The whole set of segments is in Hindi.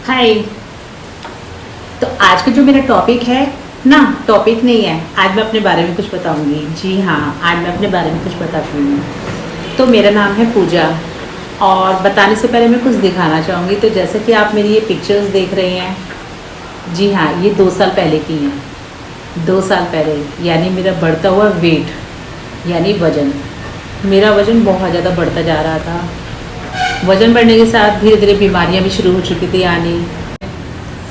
हाय। तो आज का जो मेरा टॉपिक है ना, टॉपिक नहीं है, आज मैं अपने बारे में कुछ बताऊंगी। जी हाँ, आज मैं अपने बारे में कुछ बताती हूँ। तो मेरा नाम है पूजा, और बताने से पहले मैं कुछ दिखाना चाहूँगी। तो जैसे कि आप मेरी ये पिक्चर्स देख रहे हैं, जी हाँ, ये 2 साल पहले की हैं। 2 साल पहले यानी मेरा बढ़ता हुआ वेट, यानी वज़न। मेरा वज़न बहुत ज़्यादा बढ़ता जा रहा था। वज़न बढ़ने के साथ धीरे धीरे बीमारियाँ भी शुरू हो चुकी थी आनी,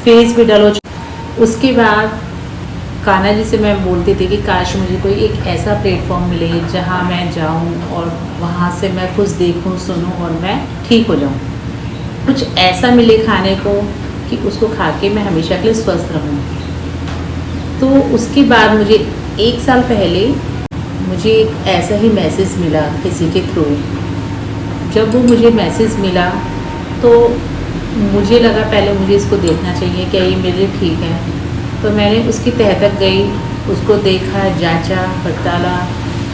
फेस भी डल हो चुका। उसके बाद कान्हा जी से मैं बोलती थी कि काश मुझे कोई एक ऐसा प्लेटफॉर्म मिले जहाँ मैं जाऊँ और वहाँ से मैं कुछ देखूँ सुनूँ और मैं ठीक हो जाऊँ। कुछ ऐसा मिले खाने को कि उसको खा के मैं हमेशा के लिए स्वस्थ रहूँ। तो उसके बाद मुझे 1 साल पहले मुझे एक ऐसा ही मैसेज मिला किसी के थ्रू। जब वो मुझे मैसेज मिला तो मुझे लगा पहले मुझे इसको देखना चाहिए, क्या ये मेरे लिए ठीक है। तो मैंने उसकी तह तक गई, उसको देखा, जांचा, पड़ताला।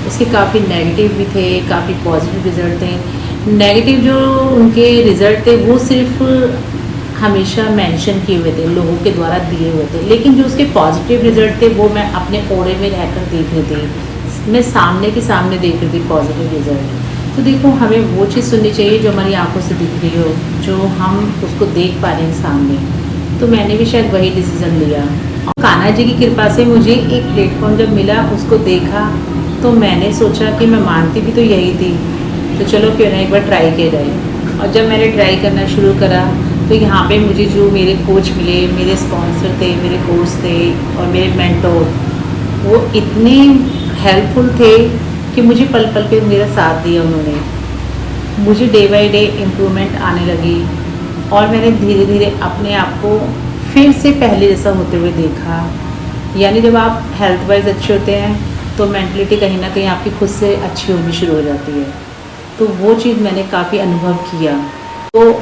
उसके काफ़ी नेगेटिव भी थे, काफ़ी पॉजिटिव रिज़ल्ट थे। नेगेटिव जो उनके रिज़ल्ट थे वो सिर्फ हमेशा मेंशन किए हुए थे, लोगों के द्वारा दिए हुए थे, लेकिन जो उसके पॉजिटिव रिज़ल्ट थे वो मैं अपने ओरे में रहकर देख रही थी। मैं सामने के सामने देख रही थी पॉजिटिव रिज़ल्ट। तो देखो, हमें वो चीज़ सुननी चाहिए जो हमारी आंखों से दिख रही हो, जो हम उसको देख पा रहे हैं सामने। तो मैंने भी शायद वही डिसीज़न लिया, और कान्हा जी की कृपा से मुझे एक प्लेटफॉर्म जब मिला, उसको देखा, तो मैंने सोचा कि मैं मानती भी तो यही थी, तो चलो क्यों ना एक बार ट्राई किया जाए। और जब मैंने ट्राई करना शुरू करा तो यहाँ पे मुझे जो मेरे कोच मिले, मेरे स्पॉन्सर थे, मेरे कोच थे और मेरे मेंटोर, वो इतने हेल्पफुल थे कि मुझे पल पल पे मेरा साथ दिया उन्होंने। मुझे डे बाय डे इम्प्रूवमेंट आने लगी, और मैंने धीरे धीरे अपने आप को फिर से पहले जैसा होते हुए देखा। यानी जब आप हेल्थ वाइज अच्छे होते हैं तो मेंटलिटी कहीं ना कहीं आपकी खुद से अच्छी होनी शुरू हो जाती है। तो वो चीज़ मैंने काफ़ी अनुभव किया। तो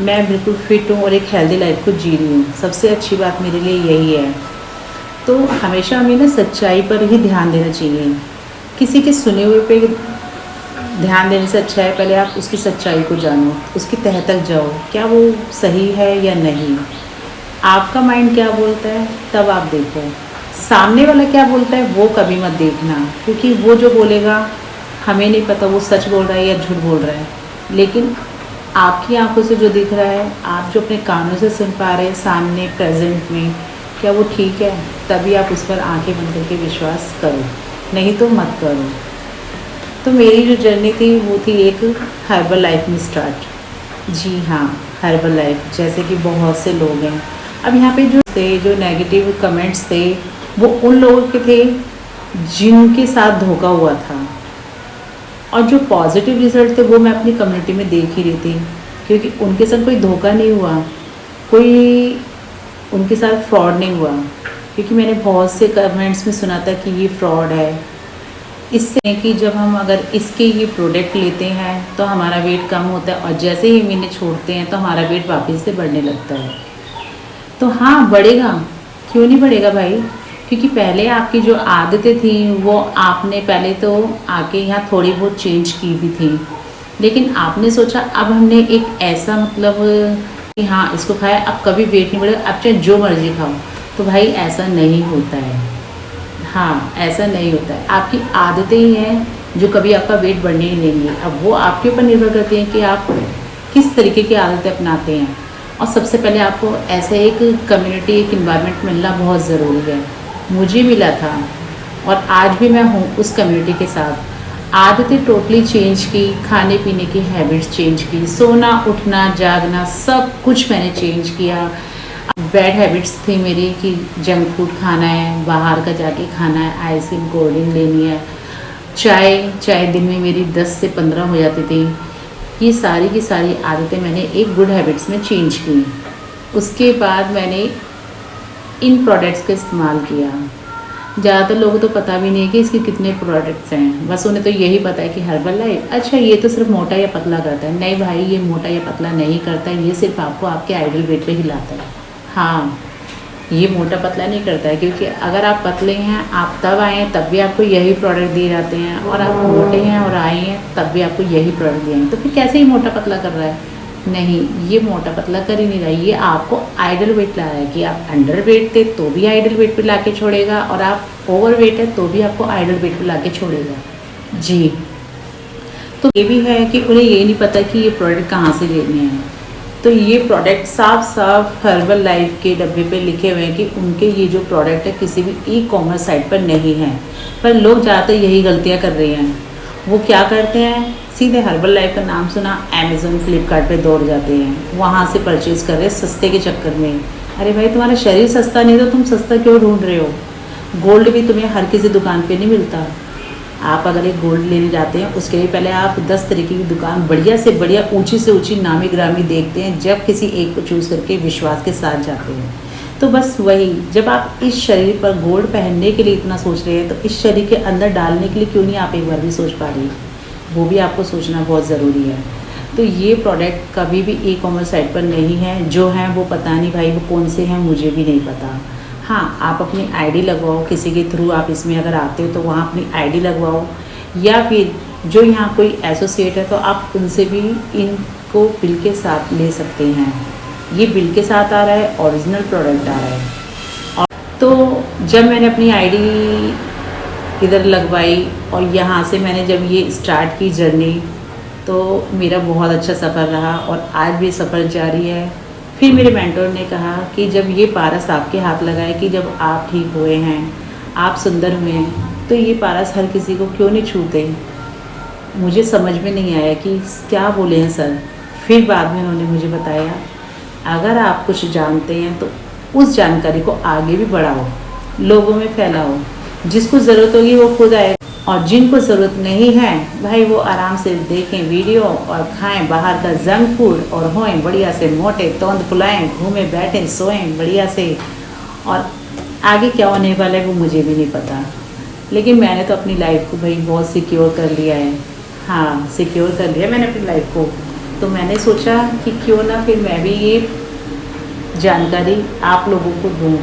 मैं बिल्कुल फिट हूँ और एक हेल्दी लाइफ को जी रही हूँ। सबसे अच्छी बात मेरे लिए यही है। तो हमेशा हमें ना सच्चाई पर ही ध्यान देना चाहिए। किसी के सुने हुए पे ध्यान देने से अच्छा है पहले आप उसकी सच्चाई को जानो, उसकी तह तक जाओ, क्या वो सही है या नहीं। आपका माइंड क्या बोलता है तब आप देखो, सामने वाला क्या बोलता है वो कभी मत देखना, क्योंकि वो जो बोलेगा हमें नहीं पता वो सच बोल रहा है या झूठ बोल रहा है। लेकिन आपकी आंखों से जो दिख रहा है, आप जो अपने कानों से सुन पा रहे हैं सामने प्रेजेंट में, क्या वो ठीक है, तभी आप उस पर आंखें बंद करके विश्वास करो, नहीं तो मत करो। तो मेरी जो जर्नी थी वो थी एक हर्बल लाइफ में स्टार्ट। जी हाँ, हर्बल लाइफ, जैसे कि बहुत से लोग हैं। अब यहाँ पे जो थे, जो नेगेटिव कमेंट्स थे, वो उन लोगों के थे जिनके साथ धोखा हुआ था, और जो पॉजिटिव रिजल्ट थे वो मैं अपनी कम्युनिटी में देख ही रही थी, क्योंकि उनके साथ कोई धोखा नहीं हुआ, कोई उनके साथ फ्रॉड नहीं हुआ। क्योंकि मैंने बहुत से कमेंट्स में सुना था कि ये फ्रॉड है, इससे कि जब हम अगर इसके ये प्रोडक्ट लेते हैं तो हमारा वेट कम होता है, और जैसे ही हम इन्हें छोड़ते हैं तो हमारा वेट वापस से बढ़ने लगता है। तो हाँ, बढ़ेगा, क्यों नहीं बढ़ेगा भाई, क्योंकि पहले आपकी जो आदतें थी वो आपने पहले तो आके यहाँ थोड़ी बहुत चेंज की भी थी, लेकिन आपने सोचा अब हमने एक ऐसा मतलब कि हाँ इसको खाया अब कभी वेट नहीं बढ़ेगा, अब चाहे जो मर्जी खाओ। तो भाई ऐसा नहीं होता है। हाँ, ऐसा नहीं होता है। आपकी आदतें ही हैं जो कभी आपका वेट बढ़ने ही देंगी। अब वो आपके ऊपर निर्भर करती हैं कि आप किस तरीके की आदतें अपनाते हैं। और सबसे पहले आपको ऐसा एक कम्युनिटी, एक इन्वायरमेंट मिलना बहुत ज़रूरी है। मुझे मिला था, और आज भी मैं हूँ उस कम्युनिटी के साथ। आदतें टोटली चेंज की, खाने पीने की हैबिट्स चेंज की, सोना उठना जागना सब कुछ मैंने चेंज किया। बैड हैबिट्स थी मेरी कि जंक फूड खाना है, बाहर का जाके खाना है, आइसक्रीम कोल्ड ड्रिंक लेनी है, चाय दिन में मेरी 10 से 15 हो जाती थी। ये सारी की सारी आदतें मैंने एक गुड हैबिट्स में चेंज की। उसके बाद मैंने इन प्रोडक्ट्स का इस्तेमाल किया। ज़्यादातर लोगों को तो पता भी नहीं है कि इसके कितने प्रोडक्ट्स हैं, बस उन्हें तो यही पता है कि हर्बल लाइफ, अच्छा ये तो सिर्फ मोटा या पतला करता है। नहीं भाई, ये मोटा या पतला नहीं करता है, ये सिर्फ आपको आपके आइडल वेट पे हिलाता है। हाँ, ये मोटा पतला नहीं करता है, क्योंकि अगर आप पतले हैं, आप तब आए हैं तब भी आपको यही प्रोडक्ट दिए जाते हैं, और आप मोटे हैं और आए हैं तब भी आपको यही प्रोडक्ट दिए हैं, तो फिर कैसे ही मोटा पतला कर रहा है। नहीं, ये मोटा पतला कर ही नहीं रहा, ये आपको आइडल वेट ला रहा है कि आप अंडर वेट थे तो भी आइडल वेट पे लाके छोड़ेगा, और आप ओवर वेट है तो भी आपको आइडल वेट पे लाके छोड़ेगा जी। तो ये भी है कि उन्हें ये नहीं पता कि ये प्रोडक्ट कहाँ से लेने हैं। तो ये प्रोडक्ट साफ साफ हर्बल लाइफ के डब्बे पे लिखे हुए हैं कि उनके ये जो प्रोडक्ट है किसी भी ई कॉमर्स साइट पर नहीं है। पर लोग ज़्यादातर यही गलतियाँ कर रहे हैं। वो क्या करते हैं, सीधे हर्बल लाइफ का नाम सुना अमेज़न फ्लिपकार्ट पे दौड़ जाते हैं, वहाँ से परचेज़ कर रहे हैं सस्ते के चक्कर में। अरे भाई, तुम्हारा शरीर सस्ता नहीं तो तुम सस्ता क्यों ढूंढ रहे हो? गोल्ड भी तुम्हें हर किसी दुकान पे नहीं मिलता। आप अगर एक गोल्ड लेने जाते हैं उसके लिए पहले आप 10 तरीके की दुकान बढ़िया से बढ़िया ऊंची से ऊंची नामी ग्रामी देखते हैं, जब किसी एक को चूज़ करके विश्वास के साथ जाते हैं। तो बस वही, जब आप इस शरीर पर गोल्ड पहनने के लिए इतना सोच रहे हैं तो इस शरीर के अंदर डालने के लिए क्यों नहीं आप एक बार भी सोच पा रही? वो भी आपको सोचना बहुत ज़रूरी है। तो ये प्रोडक्ट कभी भी ई कॉमर्स साइट पर नहीं है, जो हैं वो पता नहीं भाई, वो कौन से हैं मुझे भी नहीं पता। हाँ, आप अपनी आईडी लगवाओ, किसी के थ्रू आप इसमें अगर आते हो तो वहाँ अपनी आईडी लगवाओ, या फिर जो यहाँ कोई एसोसिएट है तो आप उनसे भी इनको बिल के साथ ले सकते हैं। ये बिल के साथ आ रहा है, ओरिजिनल प्रोडक्ट आ रहा है। और तो जब मैंने अपनी आईडी इधर लगवाई और यहाँ से मैंने जब ये स्टार्ट की जर्नी, तो मेरा बहुत अच्छा सफ़र रहा और आज भी सफ़र जारी है। फिर मेरे मेंटर ने कहा कि जब ये पारस आपके हाथ लगाए कि जब आप ठीक हुए हैं, आप सुंदर हुए हैं, तो ये पारस हर किसी को क्यों नहीं छूते? मुझे समझ में नहीं आया कि क्या बोले हैं सर। फिर बाद में उन्होंने मुझे बताया, अगर आप कुछ जानते हैं तो उस जानकारी को आगे भी बढ़ाओ, लोगों में फैलाओ। जिसको ज़रूरत होगी वो खुद आए, और जिनको ज़रूरत नहीं है भाई वो आराम से देखें वीडियो और खाएं बाहर का जंक फूड, और होएं बढ़िया से मोटे, तोंद फुलाएं, घूमें बैठें सोएं बढ़िया से। और आगे क्या होने वाला है वो मुझे भी नहीं पता, लेकिन मैंने तो अपनी लाइफ को भाई बहुत सिक्योर कर लिया है। हाँ, सिक्योर कर लिया मैंने अपनी लाइफ को। तो मैंने सोचा कि क्यों ना फिर मैं भी ये जानकारी आप लोगों को दूँ।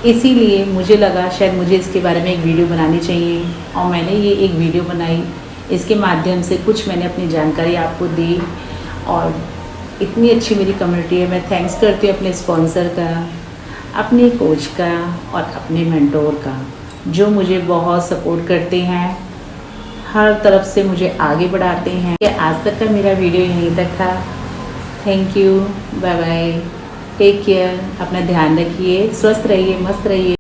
इसीलिए मुझे लगा शायद मुझे इसके बारे में एक वीडियो बनानी चाहिए, और मैंने ये एक वीडियो बनाई। इसके माध्यम से कुछ मैंने अपनी जानकारी आपको दी, और इतनी अच्छी मेरी कम्युनिटी है। मैं थैंक्स करती हूँ अपने स्पॉन्सर का, अपने कोच का और अपने मेंटोर का, जो मुझे बहुत सपोर्ट करते हैं, हर तरफ से मुझे आगे बढ़ाते हैं। आज तक का मेरा वीडियो यहीं तक था। Thank you, bye bye, take care, अपना ध्यान रखिए, स्वस्थ रहिए, मस्त रहिए।